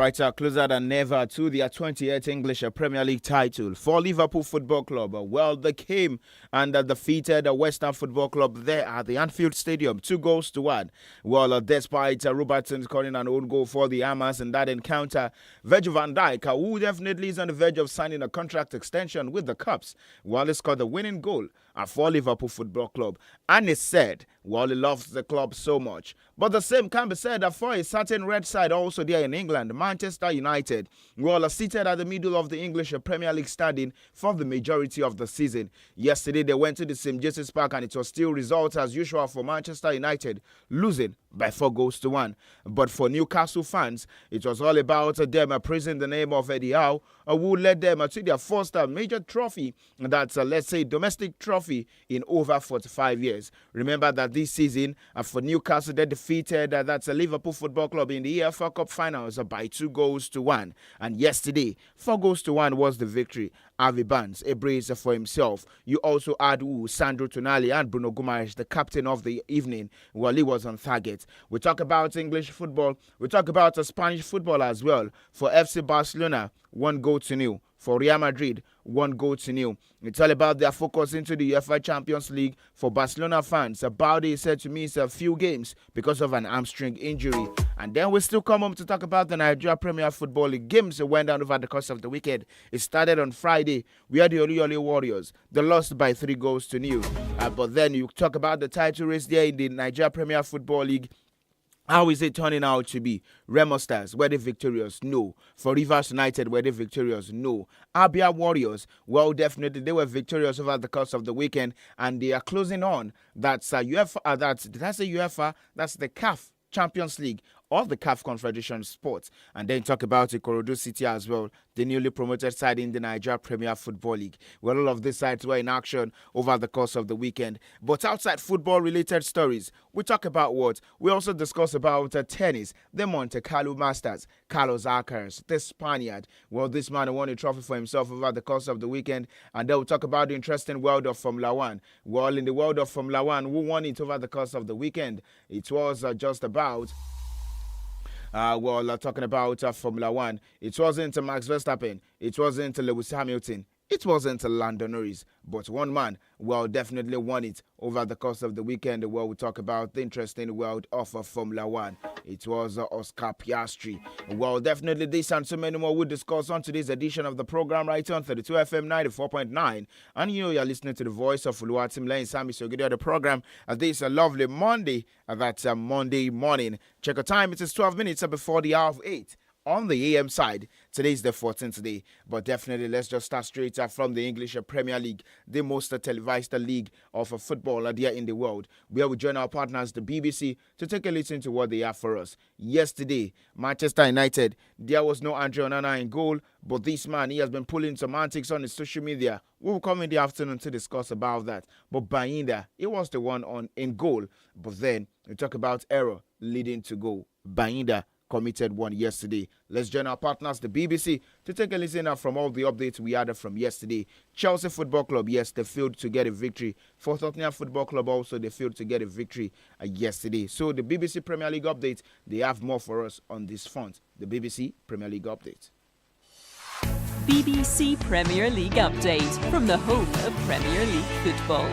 right, closer than ever to their 28th English Premier League title for Liverpool Football Club. Well, they came and defeated the West Ham Football Club there at the Anfield Stadium, 2-1. Well, despite Robertson scoring an own goal for the Hammers in that encounter, Virgil van Dijk, who definitely is on the verge of signing a contract extension with the Cubs, well, he scored the winning goal for Liverpool Football Club. And he said, well, he loves the club so much. But the same can be said for a certain red side also there in England, Manchester United. Well, seated at the middle of the English Premier League standing for the majority of the season. Yesterday, they went to the St. James's Park and it was still results as usual for Manchester United, losing by 4-1. But for Newcastle fans, it was all about them praising the name of Eddie Howe, who led them to their first major trophy, that's, let's say, domestic trophy in over 45 years. Remember that this season, for Newcastle, they defeated that's a Liverpool Football Club in the EFL Cup finals by 2-1. And yesterday, 4-1 was the victory. Harvey Barnes, a brace for himself. You also had Sandro Tonali and Bruno Guimaraes, the captain of the evening, while he was on target. We talk about English football. We talk about Spanish football as well. For FC Barcelona, 1-0. For Real Madrid, 1-0. It's all about their focus into the UEFA Champions League. For Barcelona fans, Balde said to me it's a few games because of an hamstring injury. And then we still come home to talk about the Nigeria Premier Football League games that went down over the course of the weekend. It started on Friday. We had the Oluyole Warriors. They lost by 3-0. But then you talk about the title race there in the Nigeria Premier Football League. How is it turning out to be? Remo Stars, were they victorious? No. For Rivers United, were they victorious? No. Abia Warriors, well, definitely they were victorious over the course of the weekend, and they are closing on. That's UEFA. Did I say UEFA? That's the CAF Champions League of the CAF Confederation Sports. And then talk about Ikorodu City as well, the newly promoted side in the Nigeria Premier Football League. Well, all of these sides were in action over the course of the weekend. But outside football-related stories, we talk about what? We also discuss about tennis, the Monte Carlo Masters, Carlos Alcaraz, the Spaniard. Well, this man won a trophy for himself over the course of the weekend. And then we'll talk about the interesting world of Formula One. Well, in the world of Formula One, who won it over the course of the weekend? It was just about... talking about Formula One, it wasn't Max Verstappen, it wasn't Lewis Hamilton, it wasn't Lando Norris, but one man, well, definitely won it over the course of the weekend. Well, we talk about the interesting world of Formula One. It was Oscar Piastri. Well, definitely this and so many more we'll discuss on today's edition of the program right on 32 FM 94.9. And you know you're listening to the voice of Oluwatimilẹ́yìn Sami. So get the program this lovely Monday, that's Monday morning. Check the time, it is 12 minutes before the hour of 8. On the AM side, today is the 14th day, but definitely let's just start straight from the English Premier League, the most televised league of football there in the world, where we join our partners, the BBC, to take a listen to what they have for us. Yesterday, Manchester United, there was no Andre Onana in goal, but this man, he has been pulling some antics on his social media. We will come in the afternoon to discuss about that. But Bayinda, he was the one in goal, but then we talk about error leading to goal. Bayinda committed one yesterday. Let's join our partners, the BBC, to take a listen from all the updates we had from yesterday. Chelsea Football Club, yes, they failed to get a victory. For Tottenham Football Club also, they failed to get a victory yesterday. So the BBC Premier League update, they have more for us on this front. The BBC Premier League update. BBC Premier League update from the home of Premier League football.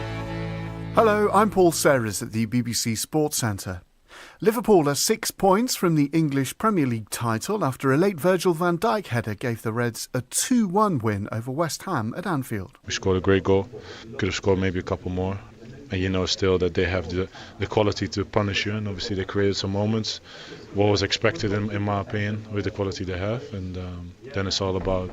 Hello, I'm Paul Serres at the BBC Sports Centre. Liverpool are 6 points from the English Premier League title after a late Virgil van Dijk header gave the Reds a 2-1 win over West Ham at Anfield. We scored a great goal. Could have scored maybe a couple more. And you know still that they have the quality to punish you, and obviously they created some moments. What was expected in my opinion with the quality they have, and then it's all about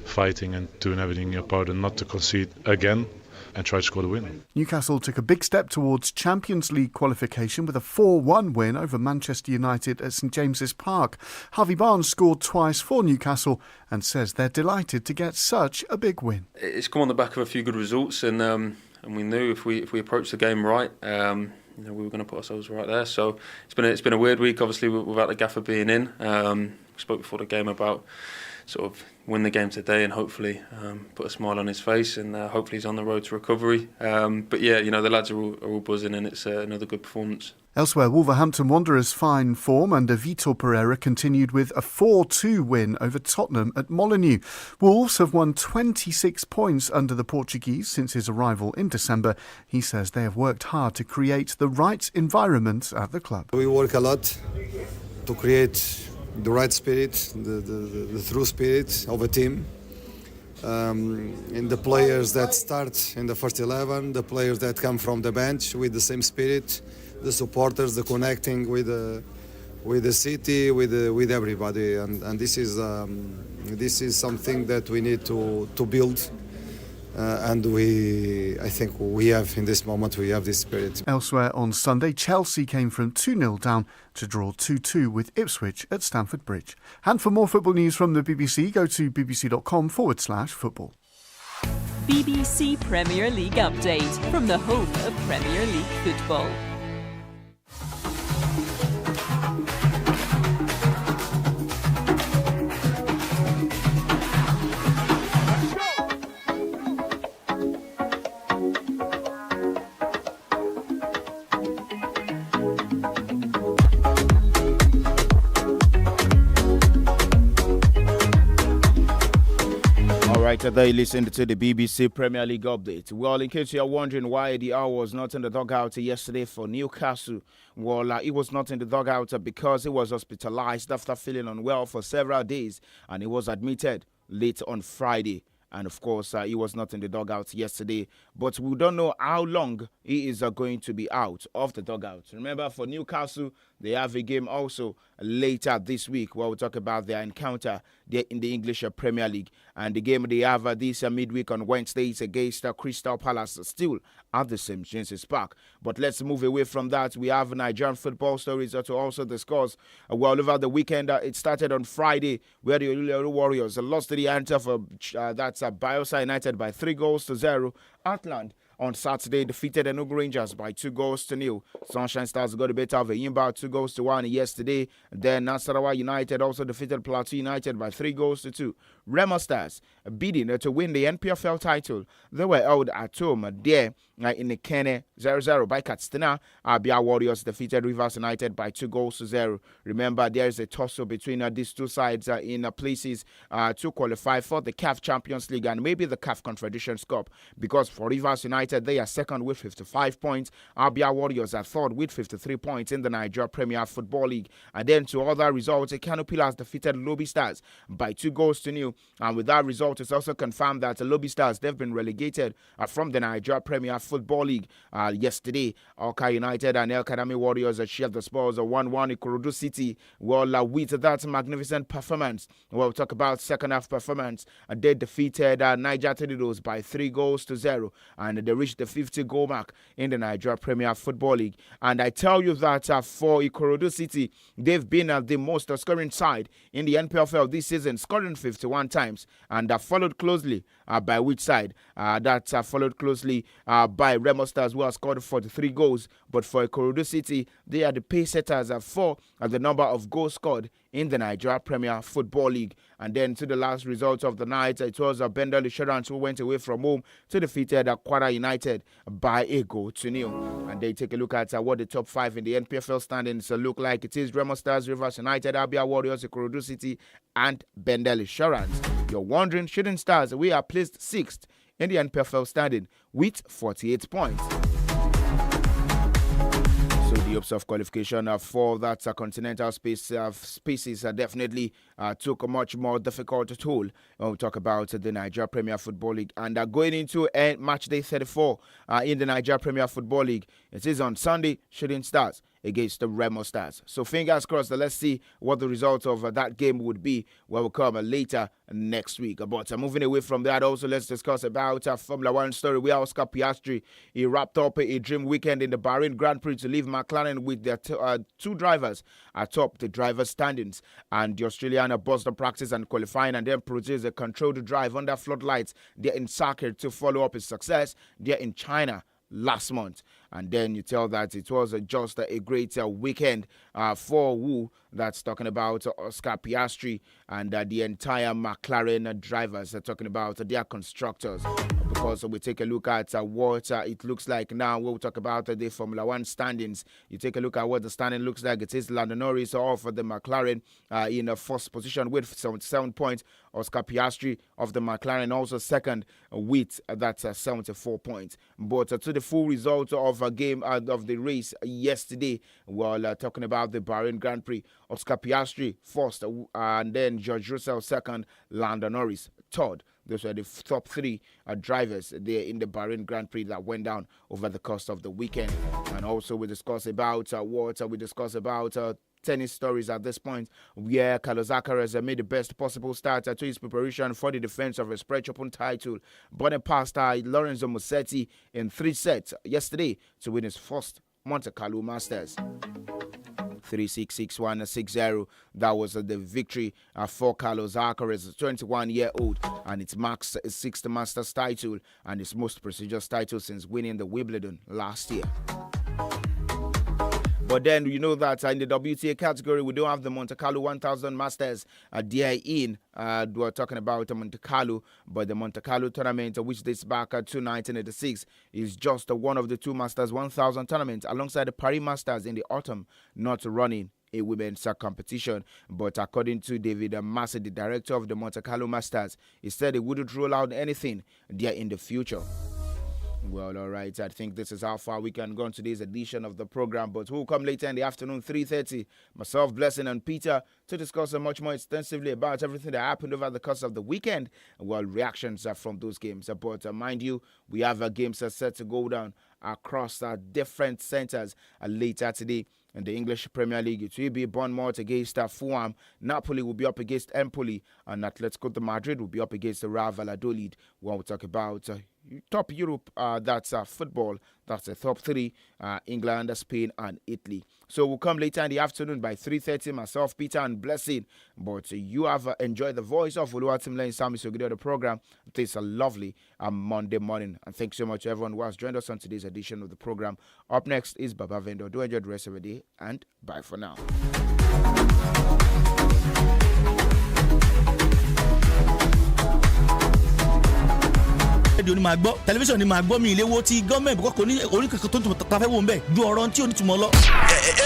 fighting and doing everything in your part and not to concede again and try to score the win. Newcastle took a big step towards Champions League qualification with a 4-1 win over Manchester United at St James's Park. Harvey Barnes scored twice for Newcastle and says they're delighted to get such a big win. It's come on the back of a few good results, and we knew if we approached the game right, we were going to put ourselves right there. So it's been a weird week, obviously, without the gaffer being in. We spoke before the game about sort of win the game today and hopefully put a smile on his face, and hopefully he's on the road to recovery. But yeah, the lads are all buzzing, and it's another good performance. Elsewhere, Wolverhampton Wanderers' fine form under Vitor Pereira continued with a 4-2 win over Tottenham at Molineux. Wolves have won 26 points under the Portuguese since his arrival in December. He says they have worked hard to create the right environment at the club. We work a lot to create the right spirit, the true spirit of a team. In the players that start in the first 11, the players that come from the bench with the same spirit, the supporters, the connecting with the city, with everybody, and this is something that we need to build. And I think we have in this moment, we have this spirit. Elsewhere on Sunday, Chelsea came from 2-0 down to draw 2-2 with Ipswich at Stamford Bridge. And for more football news from the BBC, go to bbc.com/football. BBC Premier League update from the home of Premier League football. Right, there you listened to the BBC Premier League update. Well, in case you are wondering why 𝐷𝐿 was not in the dugout yesterday for Newcastle, well, he was not in the dugout because he was hospitalized after feeling unwell for several days, and he was admitted late on Friday. And of course, he was not in the dugout yesterday, but we don't know how long he is going to be out of the dugout. Remember, for Newcastle, they have a game also later this week where we'll talk about their encounter there in the English Premier League. And the game they have this midweek on Wednesday is against Crystal Palace, still at the St. James's Park. But let's move away from that. We have Nigerian football stories to also discuss. Well, over the weekend, it started on Friday where the Oluyole Warriors lost to the Antwerp that's Bayelsa United by 3-0. Atland on Saturday defeated Enugu Rangers by 2-0. Sunshine Stars got the better of Eyimba 2-1 yesterday. Then Nasarawa United also defeated Plateau United by 3-2. Remo Stars bidding to win the NPFL title. They were held at home there in the Kene 0-0 by Katsina. Abia Warriors defeated Rivers United by 2-0. Remember, there is a tussle between these two sides in places to qualify for the CAF Champions League and maybe the CAF Confederations Cup, because for Rivers United, they are second with 55 points. Abia Warriors are third with 53 points in the Nigeria Premier Football League. And then to other results, Kano Pillars defeated Lobby Stars by 2-0. And with that result, it's also confirmed that Lobby Stars, they've been relegated from the Nigeria Premier Football League. Yesterday, Awka United and El Kadami Warriors shared the spoils of 1-1 Ikorodu City. Well, with that magnificent performance, we'll talk about second half performance. They defeated Niger Tornadoes by 3-0, and they reached the 50-goal mark in the Nigeria Premier Football League. And I tell you that for Ikorodu City, they've been the most scoring side in the NPFL this season, scoring 51 times, and followed closely by which side? Followed closely by Remo Stars, who have scored 43 goals. But for Ikorodu City, they are the pace setters for the number of goals scored in the Nigeria Premier Football League. And then to the last result of the night, it was Bendel Insurance who went away from home to defeated Kwara United by 1-0. And they take a look at what the top 5 in the NPFL standings look like. It is Remo Stars, Rivers United, Abia Warriors, Ikorodu City, and Bendel Insurance. You're wondering, Shooting Stars, we are placed 6th in the NPFL standing with 48 points. So the hopes of qualification for that continental spaces definitely took a much more difficult toll. We'll talk about the Nigeria Premier Football League. And going into match day 34 in the Nigeria Premier Football League, it is on Sunday, Shooting Stars against the Remo Stars. So fingers crossed. Let's see what the result of that game would be. We'll come later next week. But moving away from that, also let's discuss about Formula One story where Oscar Piastri, he wrapped up a dream weekend in the Bahrain Grand Prix to leave McLaren with their two drivers atop the driver's standings. And the Australian buzzed the practice and qualifying and then produced a controlled drive under floodlights there in circuit to follow up his success there in China last month. And then you tell that it was just a great weekend for who? That's talking about Oscar Piastri and the entire McLaren drivers. Talking about their constructors. Because we take a look at what it looks like now. We'll talk about the Formula One standings. You take a look at what the standing looks like. It is Lando Norris off the McLaren in a first position with 77 points. Oscar Piastri of the McLaren also second with that's 74 points. But to the full result of a game of the race yesterday, while talking about the Bahrain Grand Prix, Oscar Piastri first, and then George Russell second, Lando Norris third. Those were the top three drivers there in the Bahrain Grand Prix that went down over the course of the weekend. And also we discuss about tennis stories at this point, where Carlos Alcaraz made the best possible start to his preparation for the defense of his French Open title, but past Lorenzo Musetti in 3 sets yesterday to win his first Monte Carlo Masters. 3-6, 6-1, 6-0. That was the victory for Carlos Alcaraz, 21-year-old, and it marks his 6th Masters title and his most prestigious title since winning the Wimbledon last year. But then you know that in the WTA category, we don't have the Monte Carlo 1000 Masters there in. We're talking about Monte Carlo, but the Monte Carlo tournament, which dates back to 1986, is just one of the 2 Masters 1000 tournaments alongside the Paris Masters in the autumn, not running a women's competition. But according to David Massey, the director of the Monte Carlo Masters, he said he wouldn't rule out anything there in the future. Well, all right. I think this is how far we can go on today's edition of the program. But we'll come later in the afternoon, 3:30. Myself, Blessing, and Peter to discuss much more extensively about everything that happened over the course of the weekend. Well, reactions from those games. But mind you, we have games set to go down across different centers later today. In the English Premier League, it will be Bournemouth against Fulham. Napoli will be up against Empoli, and Atletico de Madrid will be up against Real Valladolid. When we talk about top Europe, that's football. That's the top 3, England, Spain, and Italy. So we'll come later in the afternoon by 3:30. Myself, Peter, and Blessing. But you have enjoyed the voice of Oluwatimileni SAMIES of the program. It's a lovely Monday morning. And thanks so much to everyone who has joined us on today's edition of the program. Up next is Baba Vendor. Do enjoy the rest of the day, and bye for now. rédíò ni màá gbọ́ tẹlifíṣàn ni màá gbọ́ mi ilé wo ti gọ́ọ̀mẹ̀ntì kọ́kọ́ ní orí kankan tó ń ta fẹ́ wò ń bẹ̀ ju ọ̀rọ̀ tí ò ní túmọ̀ lọ.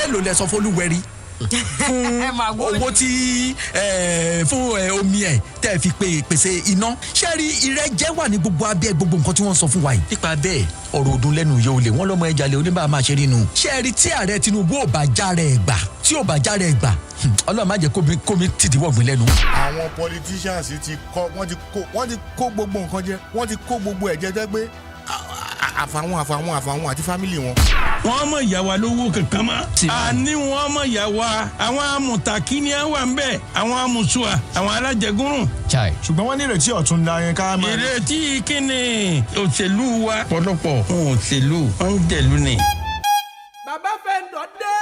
Èló lẹ sọ f'Olúwẹ̀rí owó tí fún omi ẹ̀ tẹ́ fi pèsè iná ṣẹ́rí ìrẹ́jẹ wà ní gbogbo abẹ́ gbogbo nǹkan tí wọ́n sọ fún wa yìí. nípa bẹ́ẹ̀ ọ̀rọ̀ ọdún lẹ́nu yẹ olè wọ́n lọ́mọ ẹja lè oníbàá máa ṣe rínu. ṣẹ́rí tí ààrẹ Tinubu ò bá já rẹ̀ gbà Ọlọ́run má jẹ́ kómi tìdí wọ̀gbìn lẹ́nu. àwọn politicians wọ́n ti kó gbogbo nǹkan jẹ wọ́n ti kó gbogbo ẹ̀jẹ̀ jẹ́ pé àfàwọn àti fámìlì wọn. wọ́n mọ̀ ìyá wa lówó kankan mọ́. àní wọ́n mọ̀ ìyá wa àwọn amùtàkìní wà ń bẹ̀ àwọn amùsùà àwọn alájẹgúrùn. ṣùgbọ́n wọ́n ní ìrètí ọ̀tún la yẹn ká máa. ìrètí kíni òṣèlú wa pọ̀lọpọ̀ òṣèlú wọn ń jẹ̀lú ni. bàbá fẹ́ dọ̀ dé.